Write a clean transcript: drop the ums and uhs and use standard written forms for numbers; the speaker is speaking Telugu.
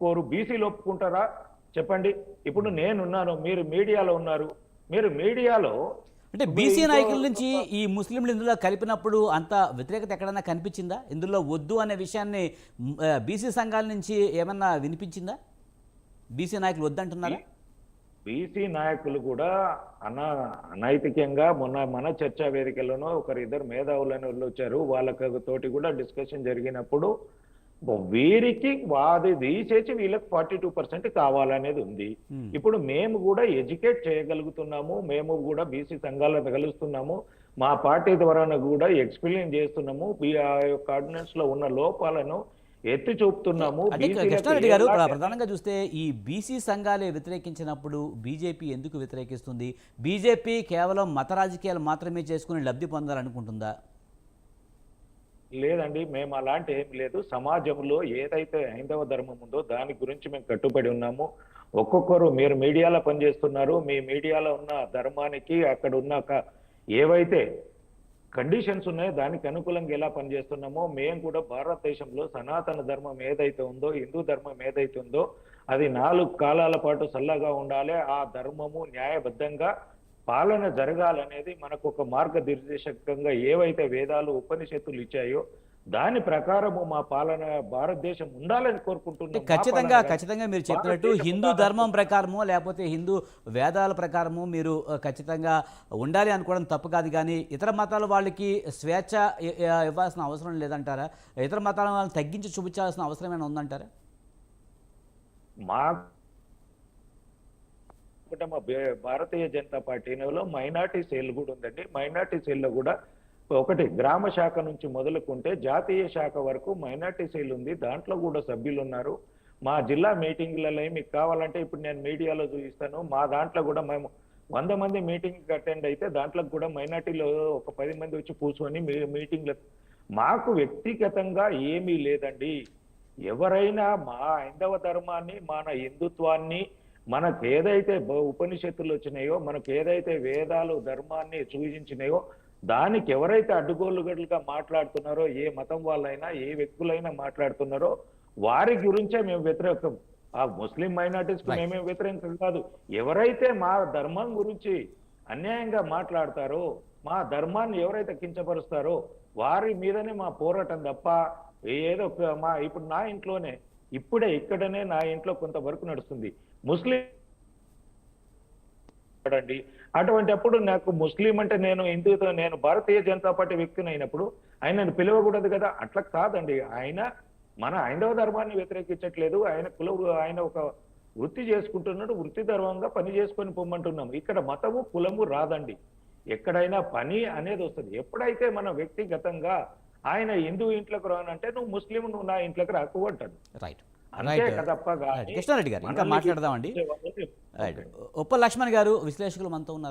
కోరు బీసీలు ఒప్పుకుంటారా చెప్పండి. ఇప్పుడు నేనున్నాను, మీరు మీడియాలో ఉన్నారు. మీరు మీడియాలో అంటే బీసీ ఇంకో నాయకుల నుంచి ఈ ముస్లింలు ఇందులో కలిపినప్పుడు అంత వ్యతిరేకత ఎక్కడైనా కనిపించిందా? ఇందులో వద్దు అనే విషయాన్ని బీసీ సంఘాల నుంచి ఏమన్నా వినిపించిందా? బీసీ నాయకులు వద్దంటున్నారా? బీసీ నాయకులు కూడా అనైతికంగా మన చర్చా వేదికల్లోనూ ఒకరిద్దరు మేధావులని వాళ్ళు వచ్చారు. వాళ్ళకి తోటి కూడా డిస్కషన్ జరిగినప్పుడు వీరికి వాది తీసేసి వీళ్ళకి 42% కావాలనేది ఉంది. ఇప్పుడు మేము కూడా ఎడ్యుకేట్ చేయగలుగుతున్నాము, మేము కూడా బీసీ సంఘాలను కలుస్తున్నాము, మా పార్టీ ద్వారా కూడా ఎక్స్ప్లెయిన్ చేస్తున్నాము, ఆ యొక్క ఆర్డినెన్స్ లో ఉన్న లోపాలను ఎత్తి చూపుతున్నాము. అంటే కృష్ణారెడ్డి గారు ప్రధానంగా చూస్తే ఈ బీసీ సంఘాలే వ్యతిరేకించినప్పుడు బీజేపీ ఎందుకు వ్యతిరేకిస్తుంది? బీజేపీ కేవలం మత రాజకీయాలు మాత్రమే చేసుకుని లబ్ధి పొందాలనుకుంటుందా? లేదండి, మేము అలాంటి ఏం లేదు. సమాజంలో ఏదైతే హైందవ ధర్మం ఉందో దాని గురించి మేము కట్టుబడి ఉన్నాము. ఒక్కొక్కరు మీరు మీడియాలో పనిచేస్తున్నారు, మీ మీడియాలో ఉన్న ధర్మానికి అక్కడ ఉన్న ఏవైతే కండిషన్స్ ఉన్నాయో దానికి అనుకూలంగా ఎలా పనిచేస్తున్నామో మేము కూడా భారతదేశంలో సనాతన ధర్మం ఏదైతే ఉందో, హిందూ ధర్మం ఏదైతే ఉందో అది 4 కాలాల పాటు చల్లగా ఉండాలి, ఆ ధర్మము న్యాయబద్ధంగా పాలన జరగాలనేది మనకు ఒక మార్గనిర్దేశకంగా ఏవైతే వేదాలు ఉపనిషత్తులు ఇచ్చాయో దాని ప్రకారము మా పాలన భారతదేశం ఉండాలని కోరుకుంటున్నాం. ఖచ్చితంగా మీరు చెప్పినట్టు హిందూ ధర్మం ప్రకారమో లేకపోతే హిందూ వేదాల ప్రకారము మీరు ఖచ్చితంగా ఉండాలి అనుకోవడం తప్పు కాదు. కానీ ఇతర మతాల వాళ్ళకి స్వేచ్ఛ ఇవ్వాల్సిన అవసరం లేదంటారా? ఇతర మతాల వాళ్ళని తగ్గించి చూపించాల్సిన అవసరం ఏమైనా ఉందంటారా? మా భారతీయ జనతా పార్టీలో మైనార్టీ సెల్ కూడా ఉందండి. మైనార్టీ సెల్లో కూడా ఒకటి గ్రామ శాఖ నుంచి మొదలుకుంటే జాతీయ శాఖ వరకు మైనార్టీ సెల్ ఉంది. దాంట్లో కూడా సభ్యులు ఉన్నారు. మా జిల్లా మీటింగ్లలో మీకు కావాలంటే ఇప్పుడు నేను మీడియాలో చూపిస్తాను. మా దాంట్లో కూడా మేము 100 మంది మీటింగ్ అటెండ్ అయితే దాంట్లో కూడా మైనార్టీలో ఒక 10 మంది వచ్చి కూర్చొని మీటింగ్లు. మాకు వ్యక్తిగతంగా ఏమీ లేదండి. ఎవరైనా మా హైందవ ధర్మాన్ని, మన హిందుత్వాన్ని, మనకు ఏదైతే ఉపనిషత్తులు వచ్చినాయో, మనకు ఏదైతే వేదాలు ధర్మాన్ని సూచించినాయో దానికి ఎవరైతే అడ్డుగోలుగా మాట్లాడుతున్నారో, ఏ మతం వాళ్ళైనా ఏ వ్యక్తులైనా మాట్లాడుతున్నారో వారి గురించే మేము వ్యతిరేకం. ఆ ముస్లిం మైనార్టీస్ కు మేమేం వ్యతిరేకం కాదు. ఎవరైతే మా ధర్మం గురించి అన్యాయంగా మాట్లాడతారో, మా ధర్మాన్ని ఎవరైతే కించపరుస్తారో వారి మీదనే మా పోరాటం తప్ప ఏదో మా ఇప్పుడు నా ఇంట్లోనే ఇక్కడనే నా ఇంట్లో కొంతవరకు నడుస్తుంది ముస్లిం అండి. అటువంటి అప్పుడు నాకు ముస్లిం అంటే నేను భారతీయ జనతా పార్టీ వ్యక్తిని అయినప్పుడు ఆయనను పిలవకూడదు కదా? అట్లా కాదండి. ఆయన మన హైందవ ధర్మాన్ని వ్యతిరేకించట్లేదు. ఆయన ఒక వృత్తి చేసుకుంటున్నాడు, వృత్తి ధర్మంగా పని చేసుకొని పొమ్మంటున్నాం. ఇక్కడ మతము కులము రాదండి. ఎక్కడైనా పని అనేది వస్తుంది. ఎప్పుడైతే మన వ్యక్తిగతంగా ఆయన హిందూ ఇంట్లోకి రానంటే నువ్వు ముస్లిం, నువ్వు నా ఇంట్లోకి రాకు అంటాడు. రైట్ తప్పగా కృష్ణారెడ్డి గారు ఇంకా మాట్లాడదామండి. ఉప్పల్ లక్ష్మణ్ గారు విశ్లేషకులు మనతో ఉన్నారు.